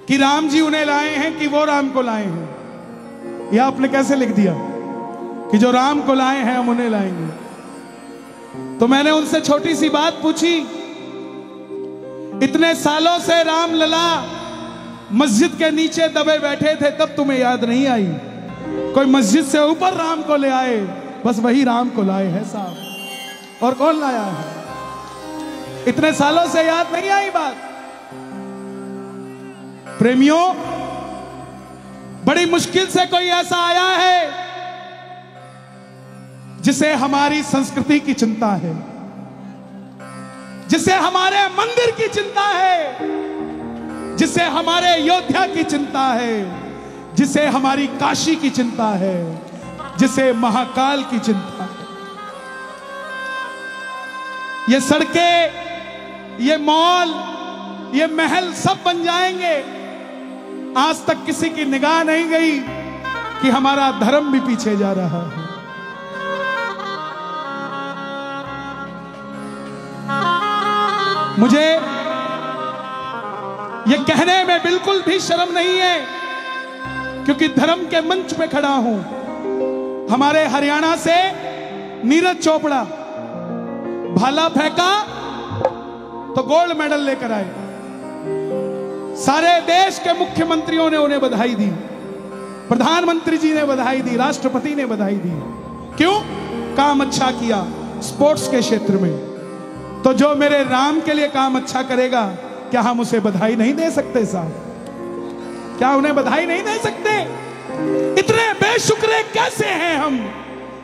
कि राम जी उन्हें लाए हैं कि वो राम को लाए हैं। यह आपने कैसे लिख दिया कि जो राम को लाए हैं हम उन्हें लाएंगे। तो मैंने उनसे छोटी सी बात पूछी, इतने सालों से राम लला मस्जिद के नीचे दबे बैठे थे, तब तुम्हें याद नहीं आई? कोई मस्जिद से ऊपर राम को ले आए, बस वही राम को लाए हैं साहब। और कौन लाया है? इतने सालों से याद नहीं आई बात? प्रेमियों, बड़ी मुश्किल से कोई ऐसा आया है जिसे हमारी संस्कृति की चिंता है, जिसे हमारे मंदिर की चिंता है, जिसे हमारे अयोध्या की चिंता है, जिसे हमारी काशी की चिंता है, जिसे महाकाल की चिंता है। ये सड़कें, ये मॉल, ये महल सब बन जाएंगे, आज तक किसी की निगाह नहीं गई कि हमारा धर्म भी पीछे जा रहा है। मुझे ये कहने में बिल्कुल भी शर्म नहीं है, क्योंकि धर्म के मंच पे खड़ा हूं। हमारे हरियाणा से नीरज चोपड़ा भाला फेंका तो गोल्ड मेडल लेकर आए। सारे देश के मुख्यमंत्रियों ने उन्हें बधाई दी, प्रधानमंत्री जी ने बधाई दी, राष्ट्रपति ने बधाई दी। क्यों? काम अच्छा किया स्पोर्ट्स के क्षेत्र में। तो जो मेरे राम के लिए काम अच्छा करेगा, क्या हम उसे बधाई नहीं दे सकते साहब? क्या उन्हें बधाई नहीं दे सकते? इतने बेशुक्रे कैसे हैं हम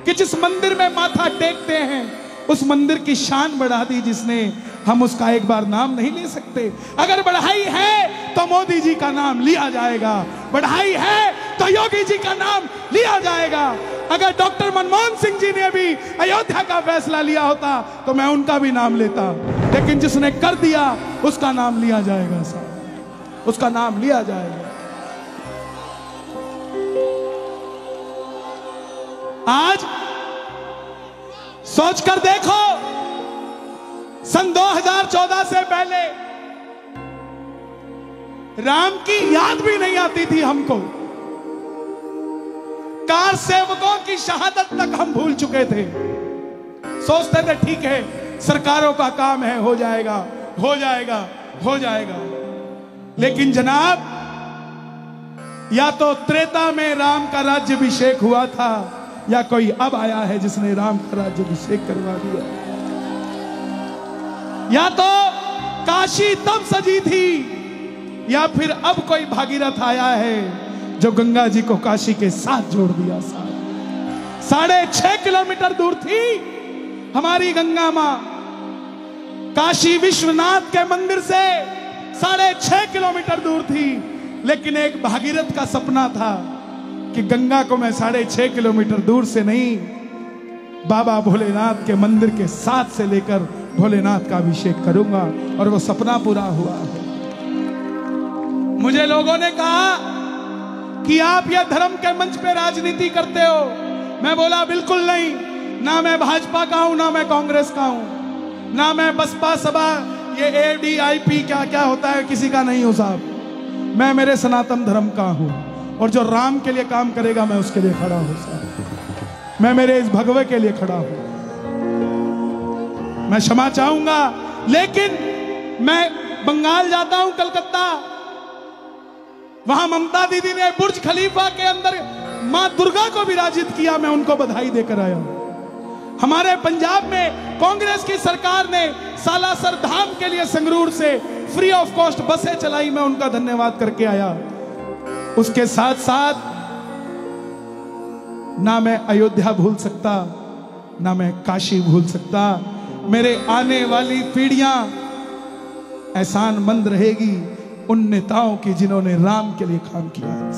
कि जिस मंदिर में माथा टेकते हैं उस मंदिर की शान बढ़ा दी जिसने, हम उसका एक बार नाम नहीं ले सकते। अगर बढ़ाई है तो मोदी जी का नाम लिया जाएगा, बढ़ाई है तो योगी जी का नाम लिया जाएगा। अगर डॉक्टर मनमोहन सिंह जी ने भी अयोध्या का फैसला लिया होता तो मैं उनका भी नाम लेता, लेकिन जिसने कर दिया उसका नाम लिया जाएगा साहब, उसका नाम लिया जाएगा। आज सोचकर देखो, सन 2014 से पहले राम की याद भी नहीं आती थी हमको। कार सेवकों की शहादत तक हम भूल चुके थे। सोचते थे ठीक है, सरकारों का काम है, हो जाएगा हो जाएगा हो जाएगा। लेकिन जनाब, या तो त्रेता में राम का राज्याभिषेक हुआ था, या कोई अब आया है जिसने राम का राज्याभिषेक करवा दिया। या तो काशी तब सजी थी, या फिर अब कोई भागीरथ आया है जो गंगा जी को काशी के साथ जोड़ दिया। 6.5 किलोमीटर दूर थी हमारी गंगा मां, काशी विश्वनाथ के मंदिर से 6.5 किलोमीटर दूर थी। लेकिन एक भागीरथ का सपना था कि गंगा को मैं 6.5 किलोमीटर दूर से नहीं, बाबा भोलेनाथ के मंदिर के साथ से लेकर भोलेनाथ का अभिषेक करूंगा, और वो सपना पूरा हुआ है। मुझे लोगों ने कहा कि आप यह धर्म के मंच पे राजनीति करते हो। मैं बोला बिल्कुल नहीं, ना मैं भाजपा का हूं, ना मैं कांग्रेस का हूं, ना मैं बसपा सभा, ये ADIP क्या क्या होता है किसी का नहीं हूं साहब। मैं मेरे सनातन धर्म का हूं, और जो राम के लिए काम करेगा मैं उसके लिए खड़ा हूं साहब। मैं मेरे इस भगवे के लिए खड़ा हूं। मैं क्षमा चाहूंगा, लेकिन मैं बंगाल जाता हूं, कलकत्ता, वहां ममता दीदी ने बुर्ज खलीफा के अंदर मां दुर्गा को विराजित किया, मैं उनको बधाई देकर आया। हमारे पंजाब में कांग्रेस की सरकार ने सालासर धाम के लिए संगरूर से फ्री ऑफ कॉस्ट बसें चलाई, मैं उनका धन्यवाद करके आया। उसके साथ साथ ना मैं अयोध्या भूल सकता, ना मैं काशी भूल सकता। मेरे आने वाली पीढ़ियां एहसानमंद रहेगी उन नेताओं की जिन्होंने राम के लिए काम किया है।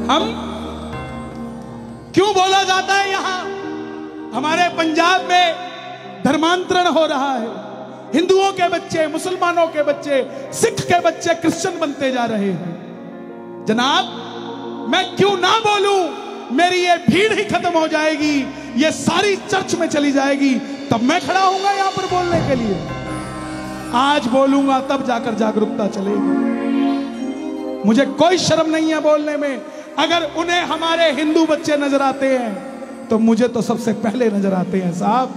हम क्यों बोला जाता है यहां हमारे पंजाब में धर्मांतरण हो रहा है, हिंदुओं के बच्चे, मुसलमानों के बच्चे, सिख के बच्चे क्रिश्चियन बनते जा रहे हैं। जनाब, मैं क्यों ना बोलूं? मेरी ये भीड़ ही खत्म हो जाएगी, ये सारी चर्च में चली जाएगी, तब मैं खड़ा होऊंगा यहां पर बोलने के लिए। आज बोलूंगा तब जाकर जागरूकता चलेगी। मुझे कोई शर्म नहीं है बोलने में। अगर उन्हें हमारे हिंदू बच्चे नजर आते हैं तो मुझे तो सबसे पहले नजर आते हैं साहब।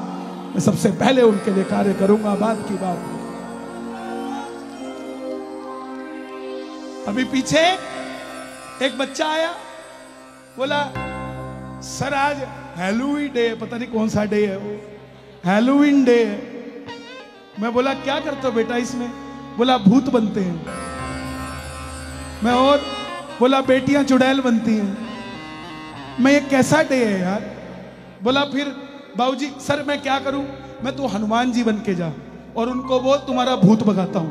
मैं सबसे पहले उनके लिए कार्य करूंगा। बात की बात। अभी पीछे एक बच्चा आया, बोला सर आज हैलोवीन डे, पता नहीं कौन सा डे है वो, हैलोवीन डे है। मैं बोला क्या करते हो बेटा इसमें? बोला भूत बनते हैं। मैं और बोला बेटियां चुड़ैल बनती हैं। मैं ये कैसा डे है यार? बोला फिर बाबूजी सर मैं क्या करूं? मैं तो हनुमान जी बन के जा और उनको बोल तुम्हारा भूत भगाता हूं।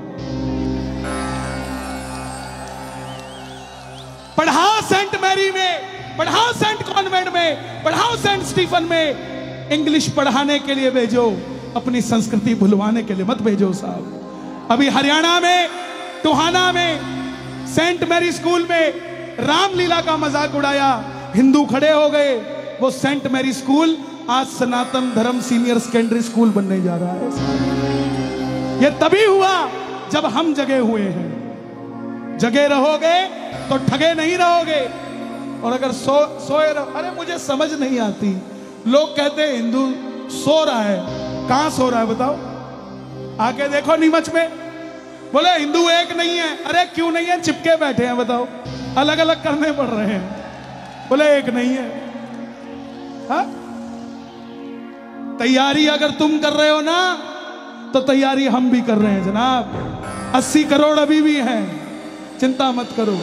पढ़ाओ सेंट मैरी में, पढ़ाओ सेंट कॉन्वेंट में, पढ़ाओ सेंट स्टीफन में। इंग्लिश पढ़ाने के लिए भेजो, अपनी संस्कृति भुलवाने के लिए मत भेजो साहब। अभी हरियाणा में टोहाना में सेंट मैरी स्कूल में रामलीला का मजाक उड़ाया, हिंदू खड़े हो गए। वो सेंट मैरी स्कूल आज सनातन धर्म सीनियर सेकेंडरी स्कूल बनने जा रहा है। ये तभी हुआ जब हम जगे हुए हैं। जगे रहोगे तो ठगे नहीं रहोगे। और अगर सोए रहो, अरे मुझे समझ नहीं आती, लोग कहते हैं हिंदू सो रहा है। कहां सो रहा है बताओ? आके देखो नीमच में। बोले हिंदू एक नहीं है। अरे क्यों नहीं है? चिपके बैठे हैं बताओ, अलग अलग करने पड़ रहे हैं। बोले एक नहीं है। हा? तैयारी अगर तुम कर रहे हो ना तो तैयारी हम भी कर रहे हैं जनाब। 80 करोड़ अभी भी हैं, चिंता मत करो।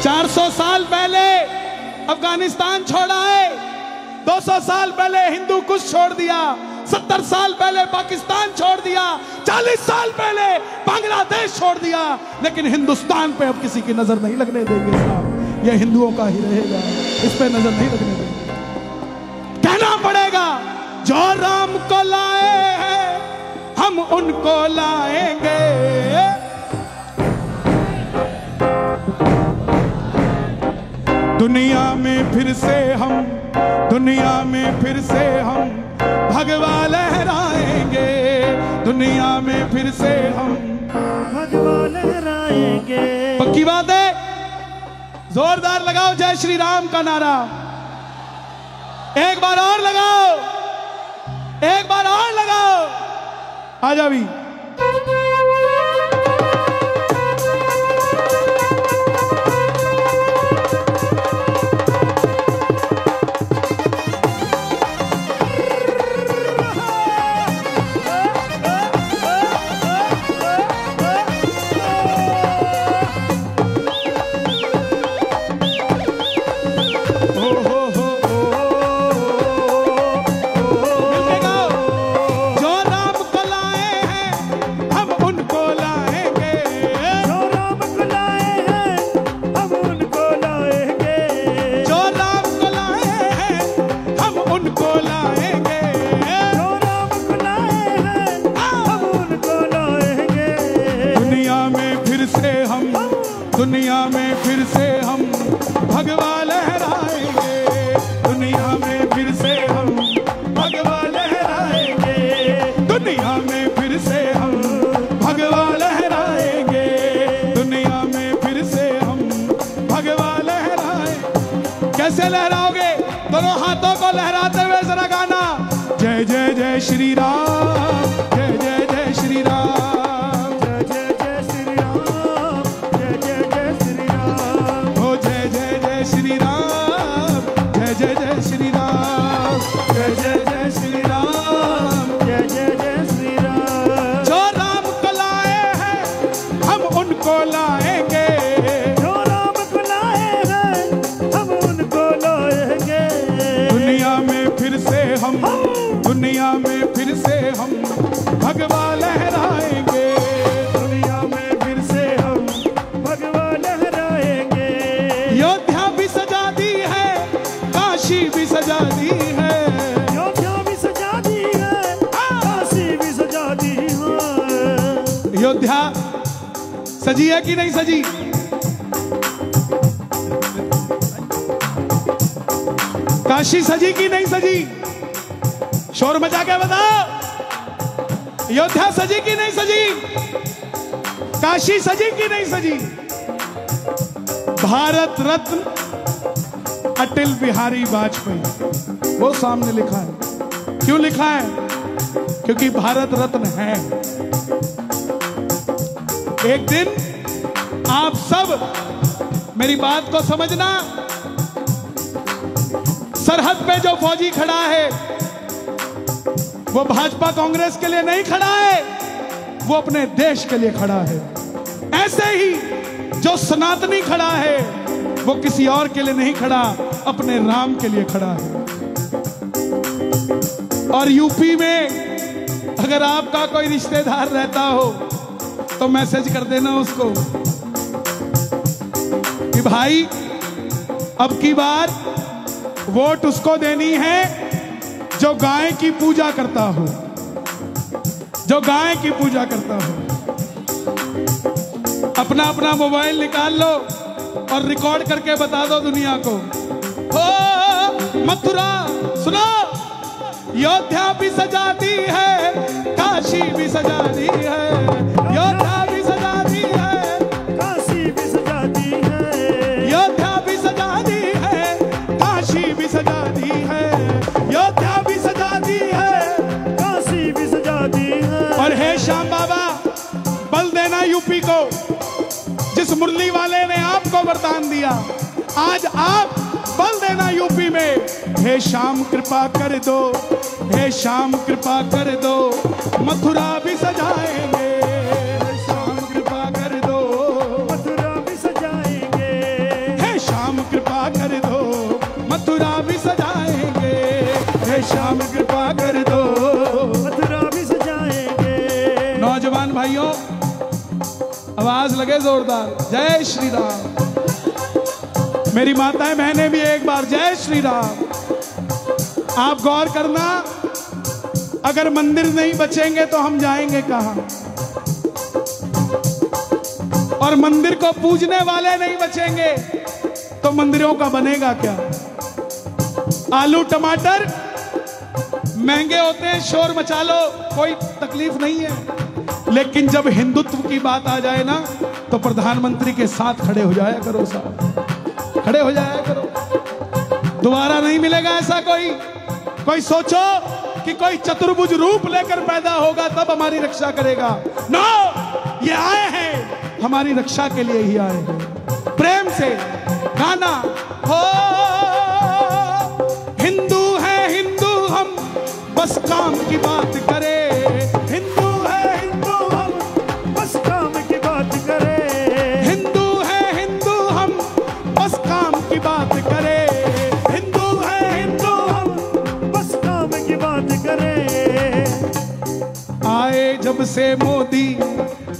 400 साल पहले अफगानिस्तान छोड़ा है, 200 साल पहले हिंदू कुश छोड़ दिया, 70 साल पहले पाकिस्तान छोड़ दिया, 40 साल पहले बांग्लादेश छोड़ दिया, लेकिन हिंदुस्तान पे अब किसी की नजर नहीं लगने देंगे साहब। ये हिंदुओं का ही रहेगा, इस पे नजर नहीं लगने देंगे। कहना पड़ेगा जो राम को लाए हैं हम उनको लाएंगे। दुनिया में फिर से हम, दुनिया में फिर से हम भगवा लहराएंगे। दुनिया में फिर से हम भगवा लहराएंगे। पक्की बात है? जोरदार लगाओ जय श्री राम का नारा। एक बार और लगाओ, एक बार और लगाओ। आजा भी। दुनिया में फिर से हम भगवा लहराएंगे। दुनिया में फिर से हम भगवा लहराएंगे। दुनिया में फिर से हम भगवा लहराएंगे। दुनिया में फिर से हम भगवा लहराएंगे। कैसे लहराओगे? दोनों हाथों को लहराते हुए जरा गाना। जय जय जय श्री राम, जय जय जय श्री राम। दुनिया में फिर से हम भगवा लहराएंगे। दुनिया में फिर से हम भगवा लहराएंगे। अयोध्या भी सजा दी है, काशी भी सजा दी है। अयोध्या भी सजा दी है, काशी भी सजा दी है। अयोध्या सजी है कि नहीं सजी? काशी सजी कि नहीं सजी? शोर मचा के बताओ। अयोध्या सजी कि नहीं सजी? काशी सजी कि नहीं सजी? भारत रत्न अटल बिहारी वाजपेयी, वो सामने लिखा है। क्यों लिखा है? क्योंकि भारत रत्न है। एक दिन आप सब मेरी बात को समझना, सरहद पे जो फौजी खड़ा है वो भाजपा कांग्रेस के लिए नहीं खड़ा है, वो अपने देश के लिए खड़ा है। ऐसे ही जो सनातनी खड़ा है वो किसी और के लिए नहीं खड़ा, अपने राम के लिए खड़ा है। और यूपी में अगर आपका कोई रिश्तेदार रहता हो तो मैसेज कर देना उसको कि भाई अब की बार वोट उसको देनी है जो गाय की पूजा करता हो, जो गाय की पूजा करता हो। अपना अपना मोबाइल निकाल लो और रिकॉर्ड करके बता दो दुनिया को। हो मथुरा सुनो, योद्धा भी सजाती है, काशी भी सजाती है, योद्धा भी सजाती है, काशी भी सजाती है, योद्धा भी सजाती है, काशी भी सजाती है, योद्धा भी सजाती है, काशी भी सजाती है। और हे श्याम बाबा, बल देना यूपी को, जिस मुरली वाले ने आपको वरदान दिया, आज आप बल देना यूपी में। हे श्याम कृपा कर दो, हे श्याम कृपा कर दो, मथुरा भी सजाएंगे। हे श्याम कृपा कर दो, मथुरा भी सजाएंगे। हे श्याम कृपा कर दो, मथुरा भी सजाएंगे। हे श्याम कृपा कर दो, मथुरा भी सजाएंगे। नौजवान भाइयों, आवाज लगे जोरदार, जय श्री राम। मेरी माताएं बहनें भी एक बार जय श्री राम। आप गौर करना, अगर मंदिर नहीं बचेंगे तो हम जाएंगे कहां? और मंदिर को पूजने वाले नहीं बचेंगे तो मंदिरों का बनेगा क्या? आलू टमाटर महंगे होते हैं, शोर मचा लो, कोई तकलीफ नहीं है, लेकिन जब हिंदुत्व की बात आ जाए ना तो प्रधानमंत्री के साथ खड़े हो जाया करो साहब, खड़े हो जाया करो। दोबारा नहीं मिलेगा ऐसा कोई सोचो कि कोई चतुर्भुज रूप लेकर पैदा होगा तब हमारी रक्षा करेगा। नो, ये आए हैं हमारी रक्षा के लिए ही आए हैं। प्रेम से गाना हो, हिंदू है हिंदू हम, बस काम की बात करें। हिंदू है हिंदू हम, बस काम की बात करें। हिंदू है हिंदू हम, बस काम की बात करें। हिंदू है हिंदू हम, बस काम की बात करें। आए जब से मोदी,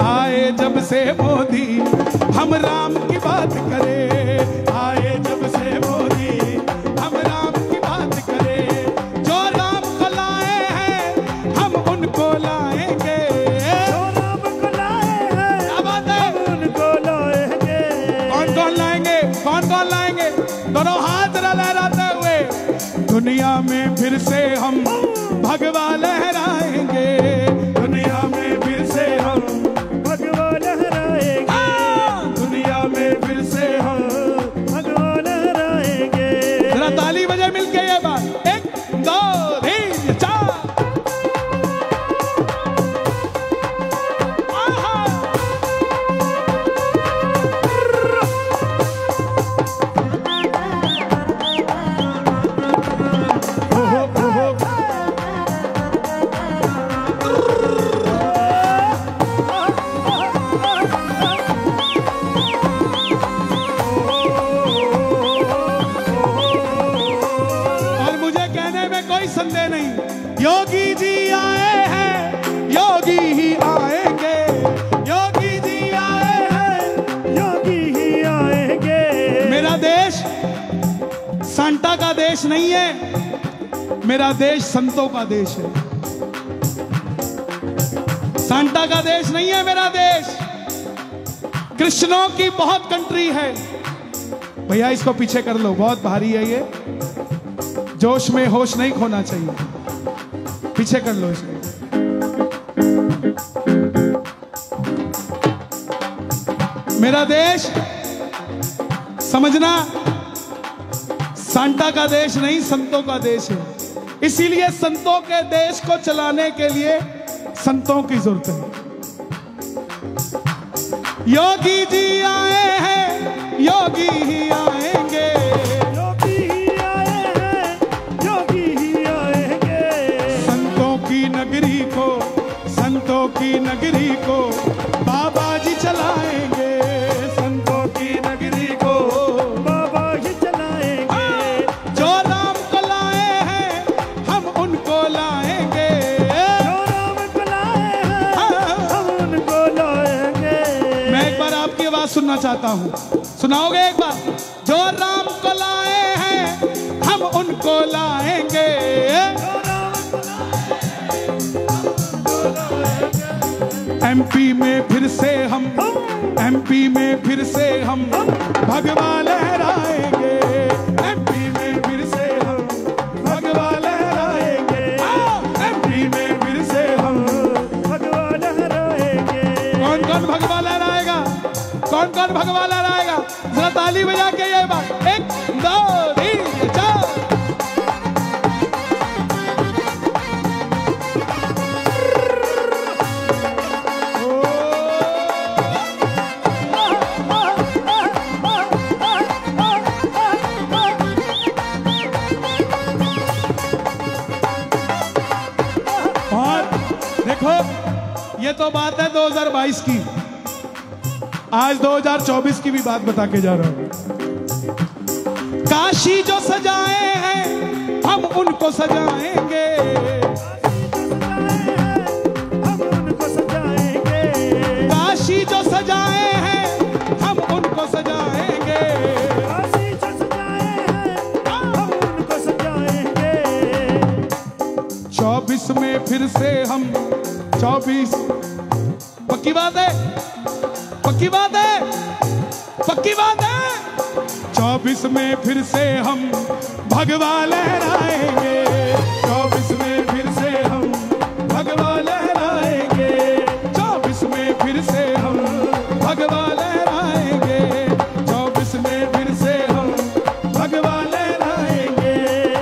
आए जब से मोदी, हम राम की बात करें। आए जब से मोदी, हम राम की बात करें। जो राम को लाए हैं हम उनको लाएंगे। जो राम को लाए हैं क्या बात है? हम उनको लाएंगे। कौन कौन लाएंगे? कौन कौन लाएंगे? दोनों हाथ लहराते हुए दुनिया में फिर से हम भगवा लहराएंगे। दुनिया में फिर से हम भगवा लहराएंगे। दुनिया में फिर से हम। भगवा लहराएंगे। जरा ताली बजाए मिलके ये बात, 1 2 3 4। संदेह नहीं, योगी जी आए हैं, योगी ही आएंगे। योगी जी आए हैं, योगी ही आएंगे। मेरा देश सांता का देश नहीं है, मेरा देश संतों का देश है। सांता का देश नहीं है मेरा देश, कृष्णों की बहुत कंट्री है। भैया इसको पीछे कर लो, बहुत भारी है ये, जोश में होश नहीं खोना चाहिए। पीछे कर लो इसको। मेरा देश समझना सांता का देश नहीं, संतों का देश है। इसीलिए संतों के देश को चलाने के लिए संतों की जरूरत है। योगी जी आए हैं, योगी ही आएंगे, योगी ही आए हैं, योगी ही आएंगे। संतों की नगरी को, संतों की नगरी को बाबा जी चलाएंगे, संतों की नगरी को बाबा ही चलाएंगे। जो राम को लाए हैं हम उनको लाएंगे, जो राम को लाए हैं हम उनको लाएंगे। मैं एक बार आपकी आवाज सुनना चाहता हूँ, सुनाओगे एक बार? जो राम को लाए हैं हम उनको लाएंगे, एमपी में फिर से हम, एमपी में फिर से हम भगवा लहराएंगे, एमपी में फिर से हम भगवा लहराएंगे, एमपी में फिर से हम भगवा लहराएंगे। कौन कौन भगवा लहराएगा? कौन कौन भगवा लहराएगा? जरा ताली बजा के ये बात, 1 2 3 4। ये तो बात है 2022 की, आज 2024 की भी बात बता के जा रहा हूं। काशी जो सजाए हैं हम उनको सजाएंगे, हम उनको सजाएंगे। काशी जो सजाए हैं हम उनको सजाएंगे, काशी जो सजाए हैं हम उनको सजाएंगे। 24 में फिर से हम, 24 पक्की बात है, पक्की बात है, पक्की बात है। 24 में फिर से हम भगवा लहराएंगे, 24 में फिर से हम भगवा लहराएंगे, 24 में फिर से हम भगवा लहराएंगे, 24 में फिर से हम भगवा लहराएंगे।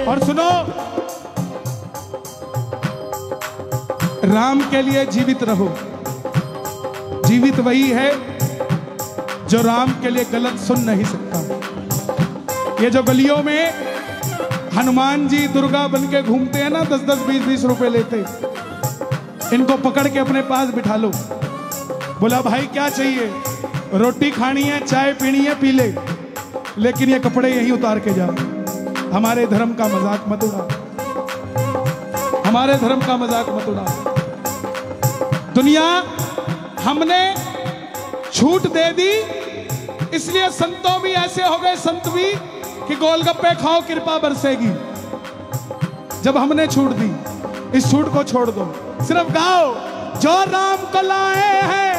और सुनो, राम के लिए जीवित रहो। जीवित वही है जो राम के लिए गलत सुन नहीं सकता। ये जो गलियों में हनुमान जी दुर्गा बन के घूमते हैं ना, 10-10 20-20 रुपए लेते, इनको पकड़ के अपने पास बिठा लो। बोला भाई क्या चाहिए? रोटी खानी है, चाय पीनी है, पी ले, लेकिन ये कपड़े यहीं उतार के जा। हमारे धर्म का मजाक मत उड़ा, हमारे धर्म का मजाक मत उड़ा। दुनिया हमने छूट दे दी, इसलिए संतों भी ऐसे हो गए, संत भी, कि गोलगप्पे खाओ कृपा बरसेगी। जब हमने छूट दी, इस छूट को छोड़ दो, सिर्फ गाओ, जो राम को लाए हैं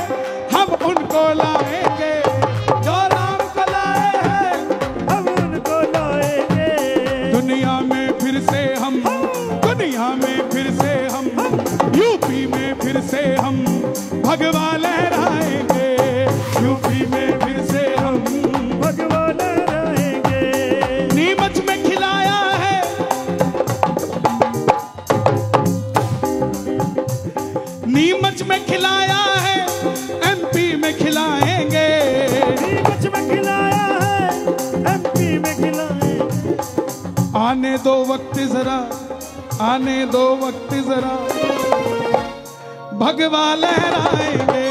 हम उनको लाएंगे, जो राम को लाए हैं हम उनको लाएंगे। दुनिया में फिर से हम, दुनिया में फिर से हम, यूपी में फिर से हम भगवा लहराएंगे, यूपी में फिर से हम भगवा लहराएंगे। नीमच में खिलाया है, नीमच में खिलाया है, एमपी में खिलाएंगे, नीमच में खिलाया है, एमपी में खिलाएंगे। आने दो वक्त जरा, आने दो वक्त जरा, भगवा लहराएंगे,